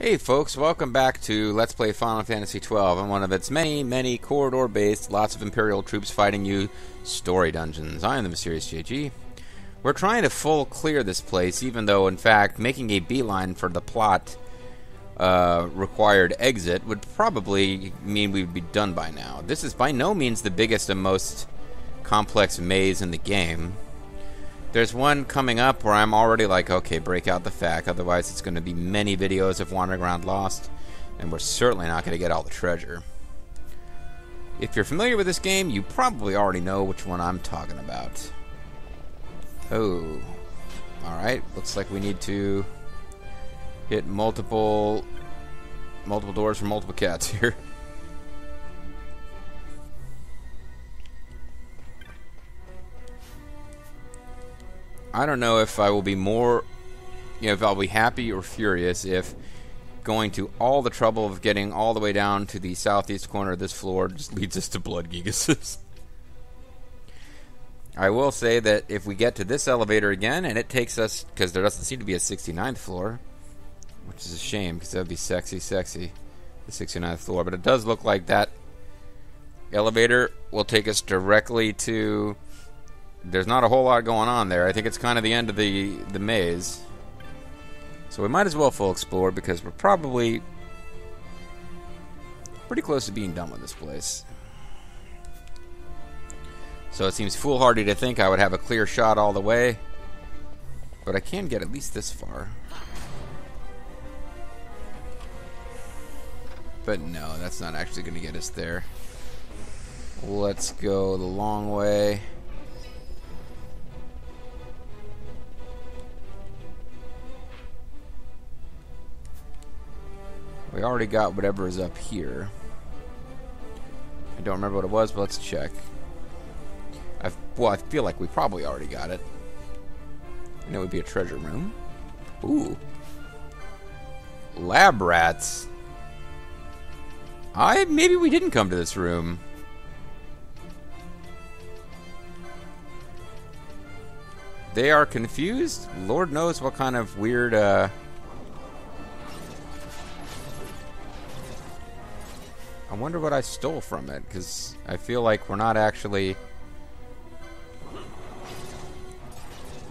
Hey folks, welcome back to Let's Play Final Fantasy XII on one of its many corridor-based, lots of Imperial troops fighting you story dungeons. I am the MysteriousJG. We're trying to full clear this place, even though, in fact, making a beeline for the plot required exit would probably mean we'd be done by now. This is by no means the biggest and most complex maze in the game. There's one coming up where I'm already like, okay, break out the FAQ, otherwise it's going to be many videos of wandering around lost, and we're certainly not going to get all the treasure. If you're familiar with this game, you probably already know which one I'm talking about. Oh, alright, looks like we need to hit multiple doors for multiple cats here. I don't know if I will be more, if I'll be happy or furious if going to all the trouble of getting all the way down to the southeast corner of this floor just leads us to Blood Gigases. I will say that if we get to this elevator again and it takes us, because there doesn't seem to be a 69th floor, which is a shame because that would be sexy, the 69th floor, but it does look like that elevator will take us directly to... There's not a whole lot going on there. I think it's kind of the end of the maze. So we might as well full explore because we're probably pretty close to being done with this place. So it seems foolhardy to think I would have a clear shot all the way. But I can get at least this far. But no, that's not actually going to get us there. Let's go the long way. We already got whatever is up here. I don't remember what it was, but let's check. I feel like we probably already got it. And it would be a treasure room. Ooh. Lab rats. Maybe we didn't come to this room. They are confused. Lord knows what kind of weird, I wonder what I stole from it, because I feel like we're not actually...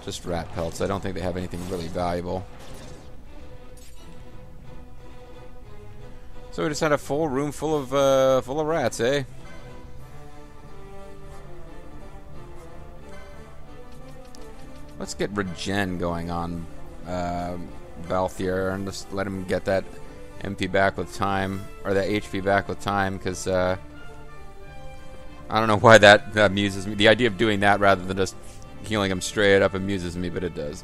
Just rat pelts. I don't think they have anything really valuable. So we just had a full room full of rats, eh? Let's get regen going on Balthier and just let him get that MP back with time, or that HP back with time, because I don't know why that amuses me. The idea of doing that rather than just healing him straight up amuses me, but it does.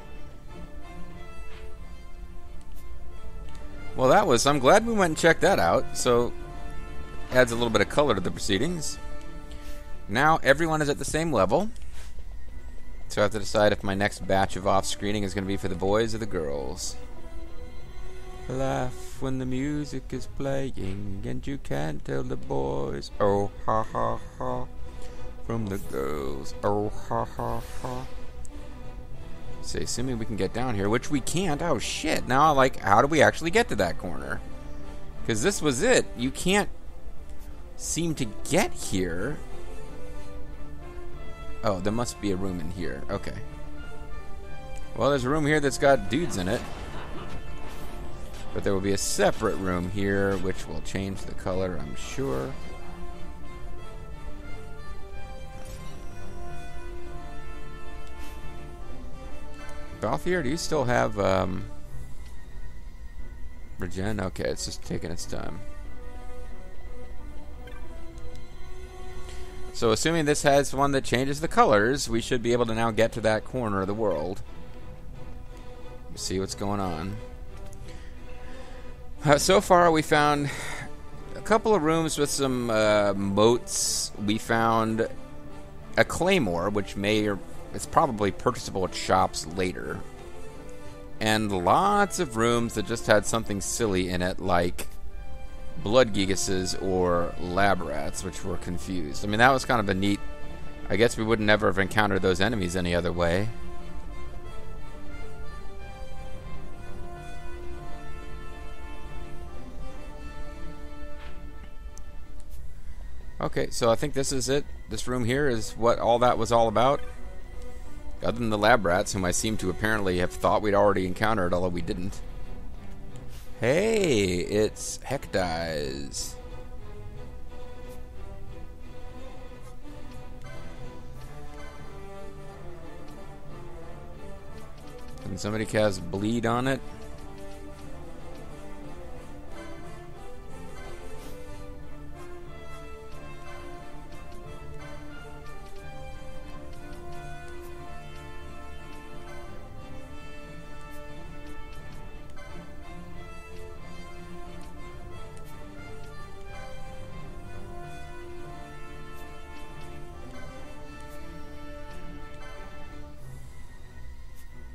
Well, I'm glad we went and checked that out, so adds a little bit of color to the proceedings. Now everyone is at the same level, so I have to decide if my next batch of off-screening is going to be for the boys or the girls. Laugh when the music is playing and you can't tell the boys, oh ha ha ha, from the girls, oh ha ha ha. Say, assuming we can get down here, which we can't. Oh shit, now like, how do we actually get to that corner? Because this was it. You can't seem to get here. Oh, there must be a room in here. Okay. Well, there's a room here that's got dudes in it. But there will be a separate room here, which will change the color, I'm sure. Balthier, do you still have regen? Okay, it's just taking its time. So assuming this has one that changes the colors, we should be able to now get to that corner of the world. See what's going on. So far, we found a couple of rooms with some moats. We found a claymore, which it's probably purchasable at shops later. And lots of rooms that just had something silly in it, like Blood Gigases or Lab Rats, which were confused. I mean, that was kind of a neat... I guess we would never have encountered those enemies any other way. Okay, so I think this is it. This room here is what all that was all about. Other than the lab rats, whom I seem to apparently have thought we'd already encountered, although we didn't. Hey, it's Hecdies. Can somebody cast bleed on it?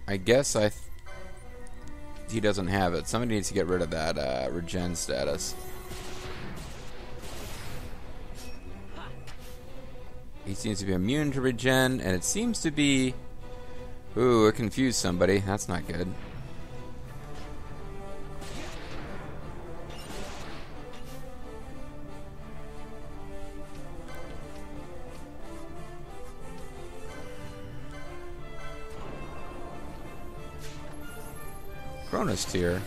I guess he doesn't have it. Somebody needs to get rid of that regen status. He seems to be immune to regen, and it seems to be... Ooh, it confused somebody. That's not good. Cronus tier.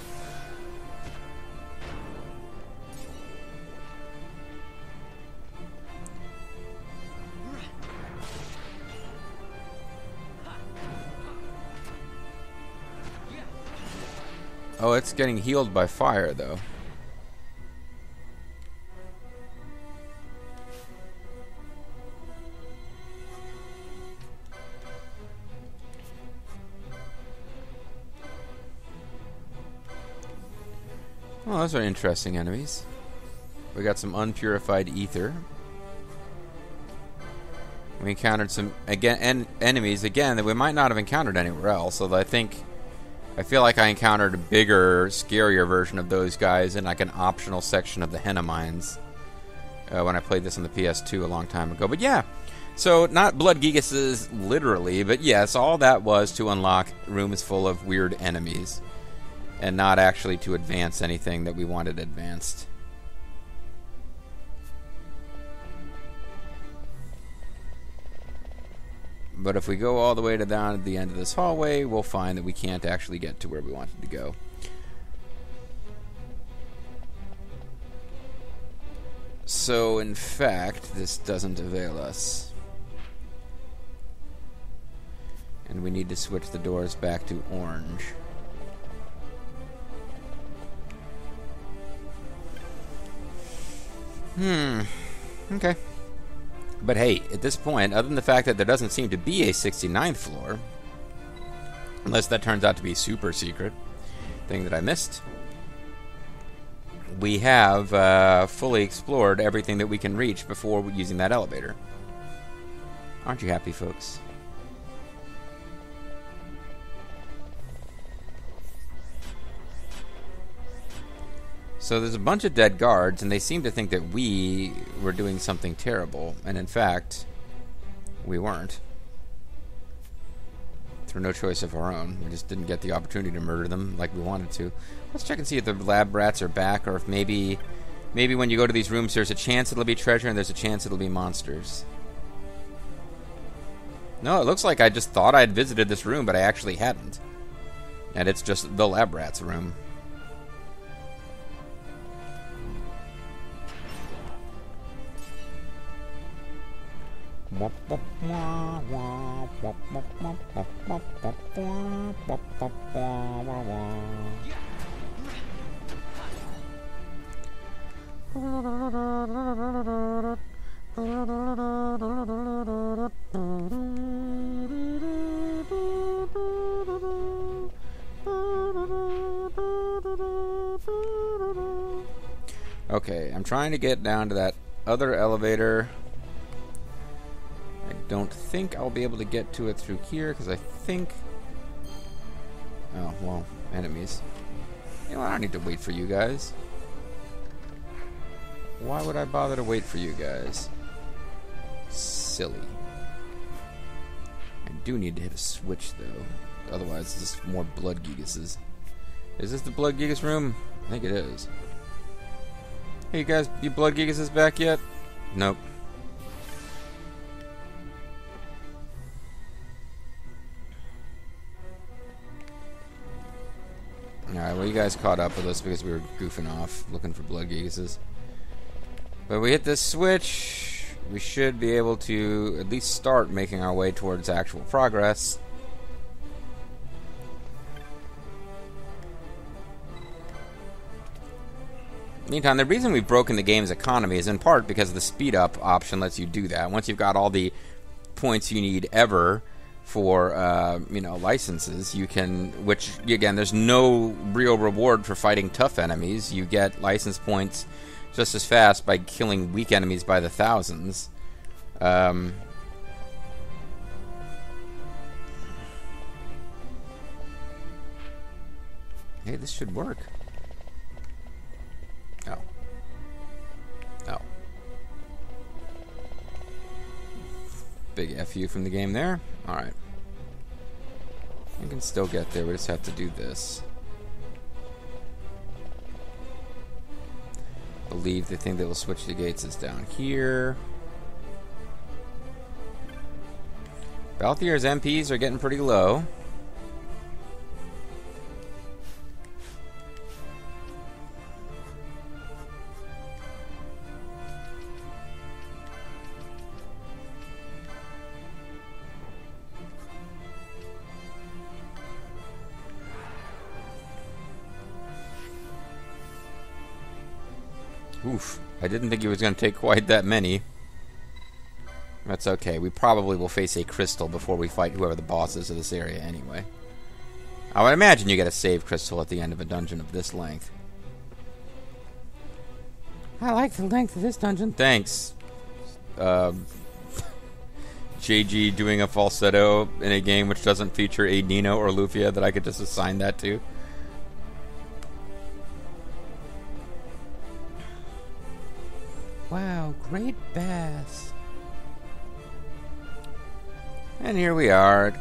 Oh, it's getting healed by fire, though. Well, those are interesting enemies. We got some unpurified ether. We encountered some enemies again that we might not have encountered anywhere else. Although I feel like I encountered a bigger, scarier version of those guys in like an optional section of the Henna Mines when I played this on the PS2 a long time ago. But yeah, so not Blood Gigas literally, but yes, all that was to unlock rooms full of weird enemies. And not actually to advance anything that we wanted advanced. But if we go all the way down to the end of this hallway, we'll find that we can't actually get to where we wanted to go. So, in fact, this doesn't avail us. And we need to switch the doors back to orange. Okay. But hey, at this point, other than the fact that there doesn't seem to be a 69th floor, unless that turns out to be a super secret thing that I missed, we have fully explored everything that we can reach before using that elevator. Aren't you happy, folks? So there's a bunch of dead guards, and they seem to think that we were doing something terrible, and in fact, we weren't. Through no choice of our own. We just didn't get the opportunity to murder them like we wanted to. Let's check and see if the lab rats are back, or if maybe when you go to these rooms, there's a chance it'll be treasure, and there's a chance it'll be monsters. No, it looks like I just thought I'd visited this room, but I actually hadn't. And it's just the lab rats room. Okay, I'm trying to get down to that other elevator. I don't think I'll be able to get to it through here, because I think... Oh, well, enemies. You know, I don't need to wait for you guys. Why would I bother to wait for you guys? Silly. I do need to hit a switch, though. Otherwise, it's just more Blood Gigases. Is this the Blood Gigas room? I think it is. Hey, you guys, you Blood Gigases back yet? Nope. Alright, well, you guys caught up with us because we were goofing off, looking for blood geezes. But we hit this switch, we should be able to at least start making our way towards actual progress. Meantime, the reason we've broken the game's economy is in part because the speed up option lets you do that. Once you've got all the points you need ever for licenses, you can, which again, there's no real reward for fighting tough enemies. You get license points just as fast by killing weak enemies by the thousands. Hey, this should work. Oh. Oh. Big FU from the game there. Alright. We can still get there, we just have to do this. Believe the thing that will switch the gates is down here. Balthier's MPs are getting pretty low. Oof, I didn't think he was going to take quite that many. That's okay. We probably will face a crystal before we fight whoever the boss is of this area anyway. I would imagine you get a save crystal at the end of a dungeon of this length. I like the length of this dungeon. Thanks. JG doing a falsetto in a game which doesn't feature a Nino or Lufia that I could just assign that to. Wow, great bass. And here we are at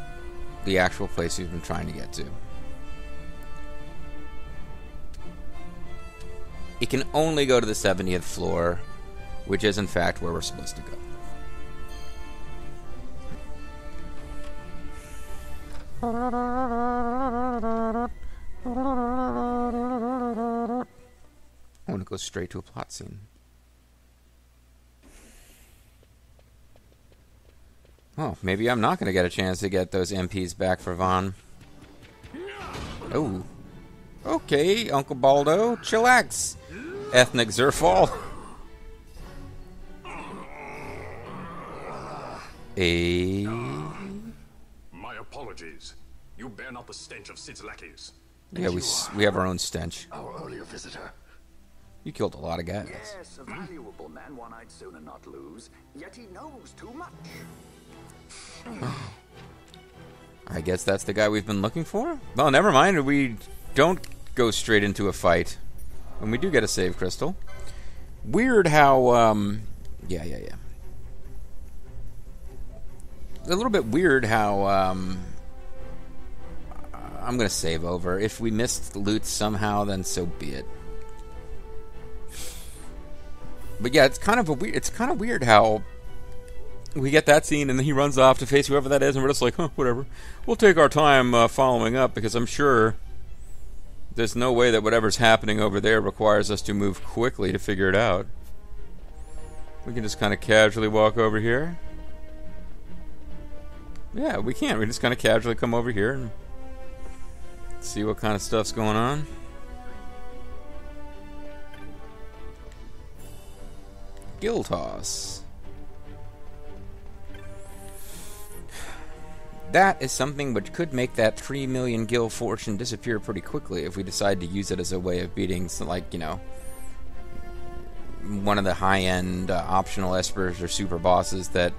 the actual place we've been trying to get to. It can only go to the 70th floor, which is in fact where we're supposed to go. I want to go straight to a plot scene. Oh, maybe I'm not going to get a chance to get those MPs back for Vaughn. Oh. Okay, Uncle Baldo. Chillax. Ethnic Zerfall. My apologies. You bear not the stench of Sid's lackeys. Yeah, we have our own stench. Our earlier visitor. You killed a lot of guys. Yes, a valuable man, one I'd sooner not lose. Yet he knows too much. I guess that's the guy we've been looking for? Well, never mind. We don't go straight into a fight. And we do get a save crystal. Weird how, yeah. A little bit weird how, I'm gonna save over. If we missed loot somehow, then so be it. But yeah, it's kind of weird how we get that scene and then he runs off to face whoever that is and we're just like, huh, whatever. We'll take our time following up because I'm sure there's no way that whatever's happening over there requires us to move quickly to figure it out. We can just kind of casually walk over here. Yeah, we can. We just kind of casually come over here and see what kind of stuff's going on. Guild toss. That is something which could make that 3 million gil fortune disappear pretty quickly if we decide to use it as a way of beating, like, you know, one of the high-end optional espers or super bosses that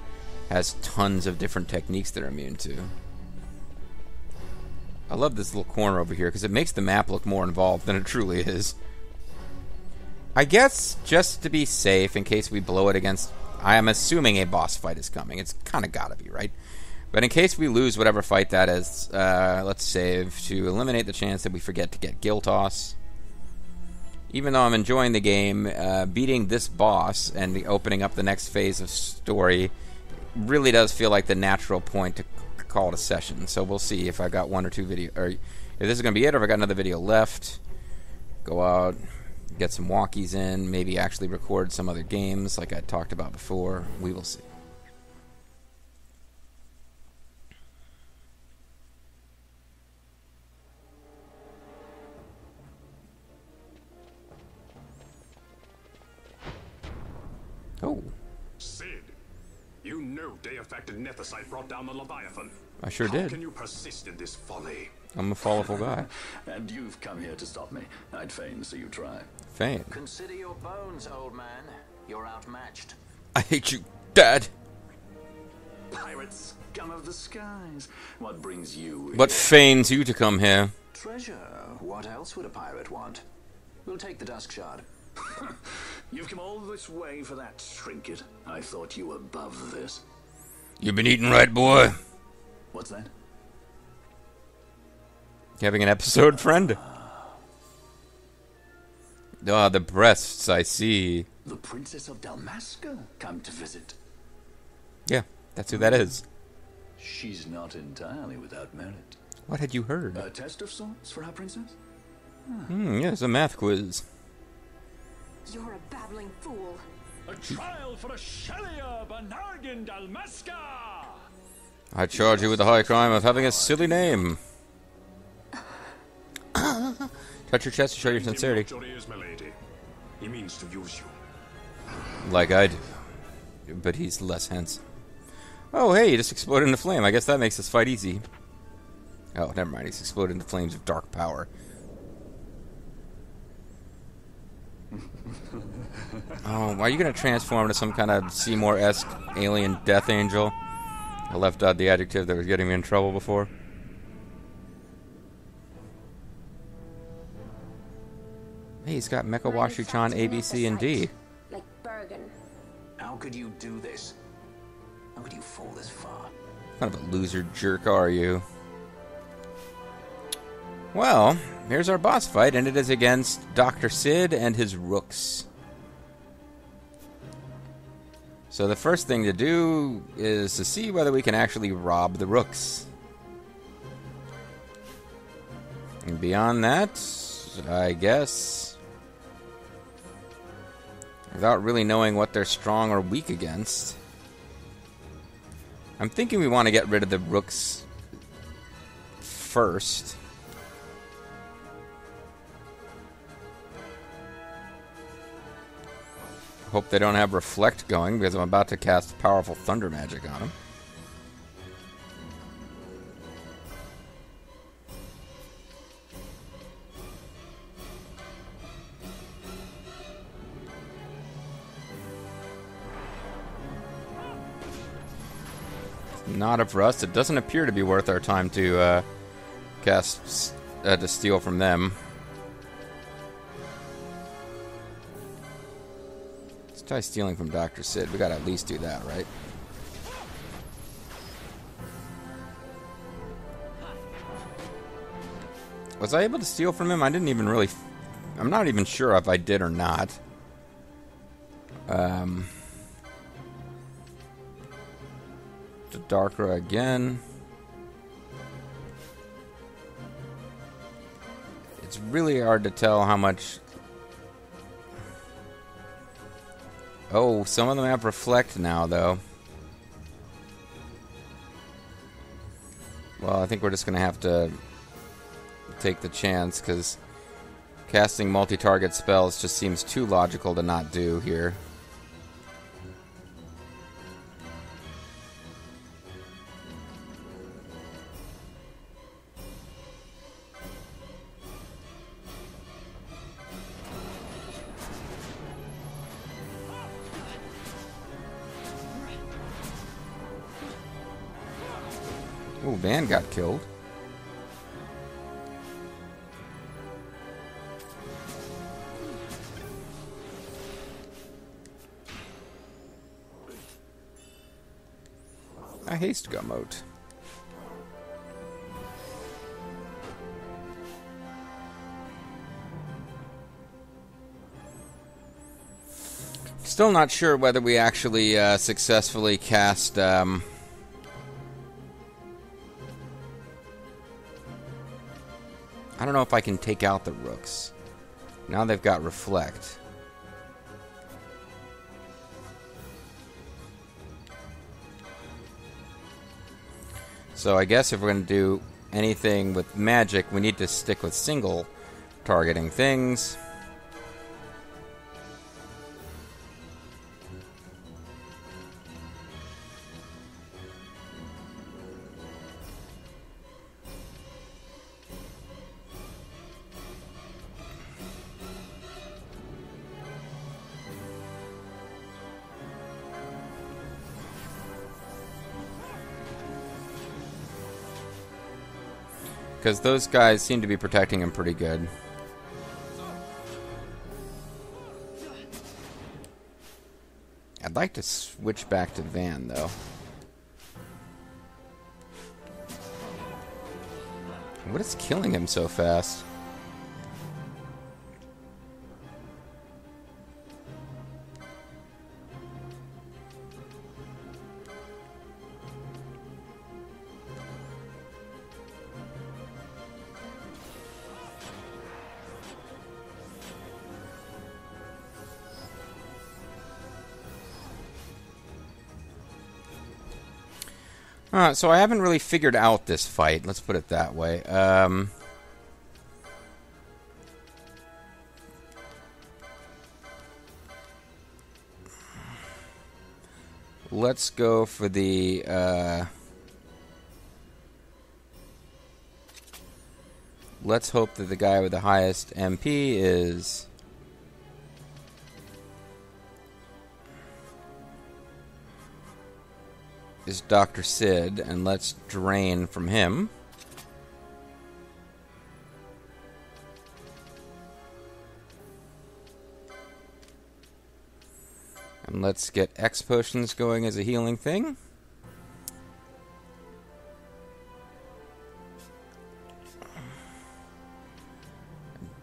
has tons of different techniques they're immune to. I love this little corner over here because it makes the map look more involved than it truly is. I guess just to be safe in case we blow it against... I am assuming a boss fight is coming. It's kind of gotta be, right? But in case we lose whatever fight that is, let's save to eliminate the chance that we forget to get Guild Toss. even though I'm enjoying the game, beating this boss and opening up the next phase of story really does feel like the natural point to call it a session. So we'll see if I got one or two video, or if this is going to be it, or if I got another video left. Go out, get some walkies in, maybe actually record some other games like I talked about before. We will see. Oh. Sid, you know day-affected Nethicite brought down the Leviathan. I sure How did. can you persist in this folly? I'm a follow-ful guy. And you've come here to stop me. I'd fain see you try. Fain. Consider your bones, old man. You're outmatched. I hate you, Dad. Pirates, scum of the skies. What brings you What feigns you to come here? Treasure. What else would a pirate want? We'll take the Dusk Shard. You've come all this way for that trinket. I thought you were above this. You been eating right, boy? What's that? Having an episode, friend? Ah, the breasts, I see. The Princess of Dalmasca come to visit. Yeah, that's who that is. She's not entirely without merit. What had you heard? A test of sorts for our princess? Yes, a math quiz. You're a babbling fool. A trial for a Shelia Banargin Dalmasca! I charge you with the high crime of having a silly name. Touch your chest to show your sincerity. Your ears, milady. He means to use you. Like I do. But he's less handsome. Oh, hey, he just exploded into flame. I guess that makes this fight easy. Oh, never mind. He's exploded into flames of dark power. Oh, are you going to transform into some kind of Seymour-esque alien death angel? I left out the adjective that was getting me in trouble before. Hey, he's got Mecha Washu-chan A, B, C, and D. Like Bergen. How could you do this? How could you fall this far? What kind of a loser jerk are you? Well, here's our boss fight, and it is against Dr. Sid and his rooks. So the first thing to do is to see whether we can actually rob the rooks. And beyond that, I guess, without really knowing what they're strong or weak against, I'm thinking we want to get rid of the rooks first. Hope they don't have Reflect going, because I'm about to cast powerful thunder magic on them. Not for us. It doesn't appear to be worth our time to cast to steal from them. Let's try stealing from Dr. Sid. We gotta at least do that, right? Was I able to steal from him? I didn't even really... I'm not even sure if I did or not. The Darkra again. It's really hard to tell how much... Oh, some of them have Reflect now, though. Well, I think we're just going to have to take the chance, because casting multi-target spells just seems too logical to not do here. Ooh, Van got killed. A haste gummote. Still not sure whether we actually successfully cast... I don't know if I can take out the rooks. Now they've got Reflect. So I guess if we're going to do anything with magic, we need to stick with single targeting things. Because those guys seem to be protecting him pretty good. I'd like to switch back to Van, though. What is killing him so fast? So I haven't really figured out this fight. Let's put it that way. Let's go for the... let's hope that the guy with the highest MP is... Dr. Sid, and let's drain from him. And let's get X potions going as a healing thing.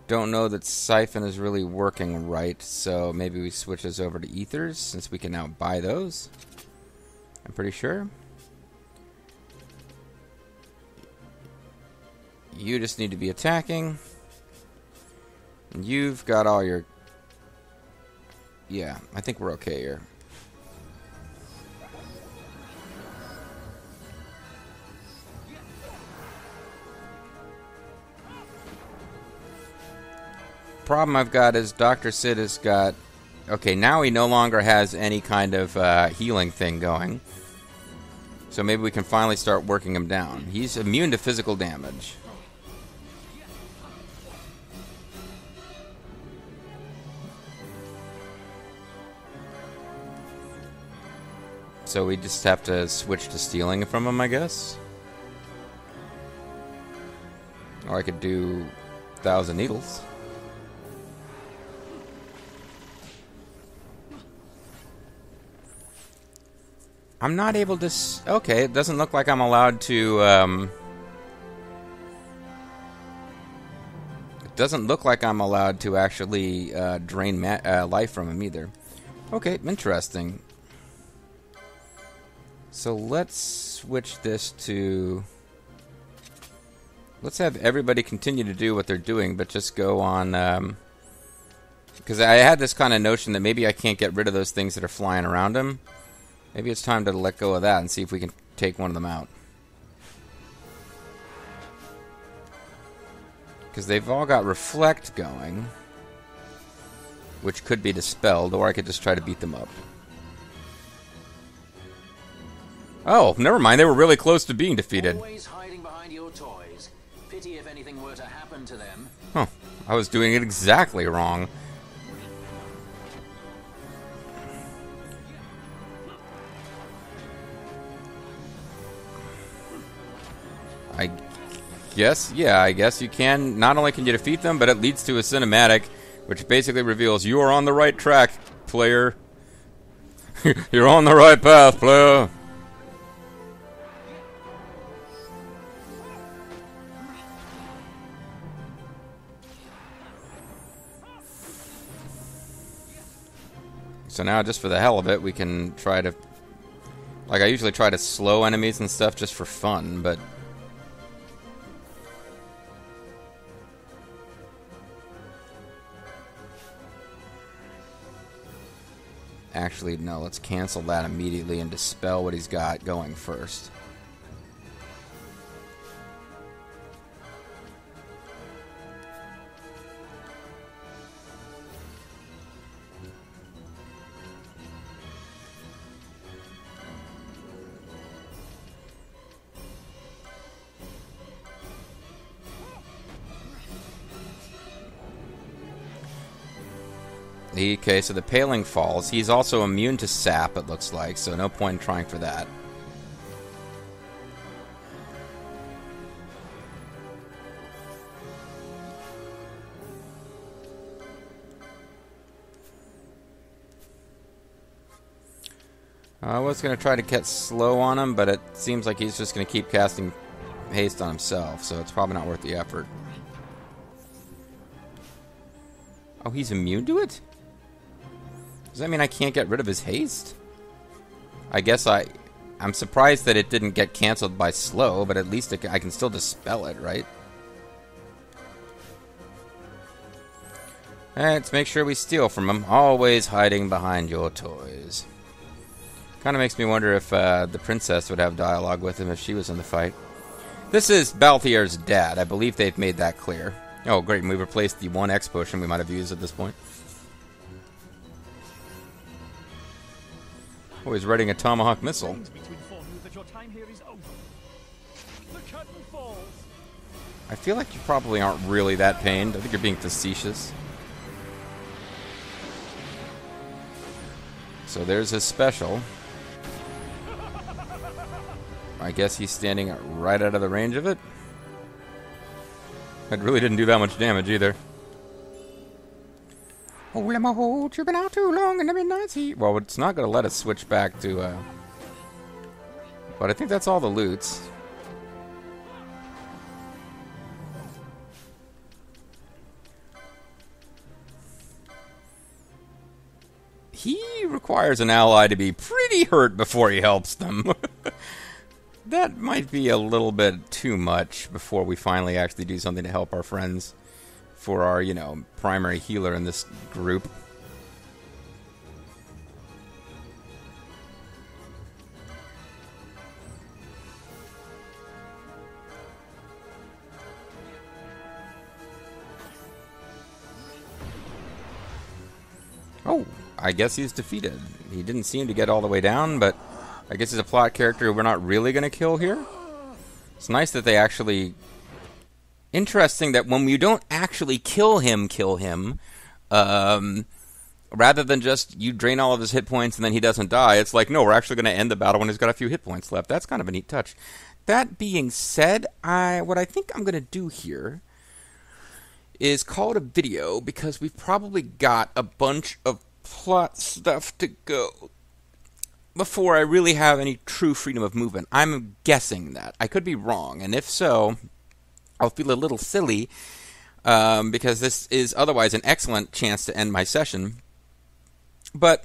Don't know that Siphon is really working right, so maybe we switch this over to Ethers, since we can now buy those. I'm pretty sure. You just need to be attacking. And you've got all your... Yeah, I think we're okay here. Problem I've got is Dr. Sid has got... Okay, now he no longer has any kind of healing thing going. So maybe we can finally start working him down. He's immune to physical damage. So we just have to switch to stealing from him, I guess. Or I could do 1,000 Needles. I'm not able to... Okay, it doesn't look like I'm allowed to... It doesn't look like I'm allowed to actually drain life from him either. Okay, interesting. So let's switch this to... Let's have everybody continue to do what they're doing, but just go on... Because I had this kind of notion that maybe I can't get rid of those things that are flying around him. Maybe it's time to let go of that and see if we can take one of them out. Because they've all got Reflect going, which could be dispelled, or I could just try to beat them up. Oh, never mind. They were really close to being defeated. Always hiding behind your toys. Pity if anything were to happen to them. Huh. I was doing it exactly wrong. I guess you can. Not only can you defeat them, but it leads to a cinematic, which basically reveals you are on the right track, player. You're on the right path, player. So now, just for the hell of it, we can try to... Like, I usually try to slow enemies and stuff just for fun, but... Actually, no, let's cancel that immediately and dispel what he's got going first. Okay, so the Paling falls. He's also immune to sap, it looks like, so no point in trying for that. I was going to try to get slow on him, but it seems like he's just going to keep casting haste on himself, so it's probably not worth the effort. Oh, he's immune to it? Does that mean I can't get rid of his haste? I guess I'm surprised that it didn't get cancelled by slow, but at least I can still dispel it, right? Let's make sure we steal from him. Always hiding behind your toys. Kind of makes me wonder if the princess would have dialogue with him if she was in the fight. This is Balthier's dad. I believe they've made that clear. Oh, great. And we've replaced the 1X potion we might have used at this point. Oh, he's readying a tomahawk missile. I feel like you probably aren't really that pained. I think you're being facetious. So there's his special. I guess he's standing right out of the range of it. It really didn't do that much damage either. Oh, let my hold, you've been out too long in the midnight heat. Well, it's not going to let us switch back to, but I think that's all the loots. He requires an ally to be pretty hurt before he helps them. That might be a little bit too much before we finally actually do something to help our friends for our, you know, primary healer in this group. Oh, I guess he's defeated. He didn't seem to get all the way down, but I guess he's a plot character we're not really going to kill here. It's nice that they actually... Interesting that when you don't actually kill him, rather than just you drain all of his hit points and then he doesn't die, it's like, no, we're actually going to end the battle when he's got a few hit points left. That's kind of a neat touch. That being said, what I think I'm going to do here is call it a video, because we've probably got a bunch of plot stuff to go before I really have any true freedom of movement. I'm guessing that. I could be wrong, and if so, I'll feel a little silly, because this is otherwise an excellent chance to end my session. But,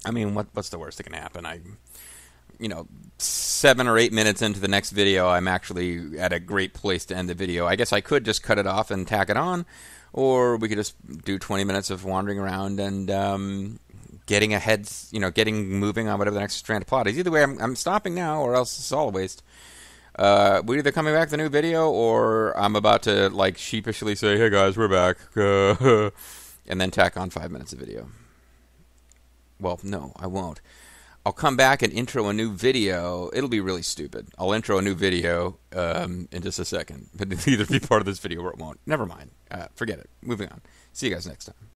I mean, what's the worst that can happen? You know, 7 or 8 minutes into the next video, I'm actually at a great place to end the video. I guess I could just cut it off and tack it on, or we could just do 20 minutes of wandering around and getting ahead, you know, getting moving on whatever the next strand of plot is. Either way, I'm stopping now, or else it's all a waste. We're either coming back with a new video, or I'm about to, like, sheepishly say, hey guys, we're back, and then tack on 5 minutes of video. Well, no, I won't. I'll come back and intro a new video. It'll be really stupid. I'll intro a new video in just a second. But it'll either be part of this video or it won't. Never mind. Forget it. Moving on. See you guys next time.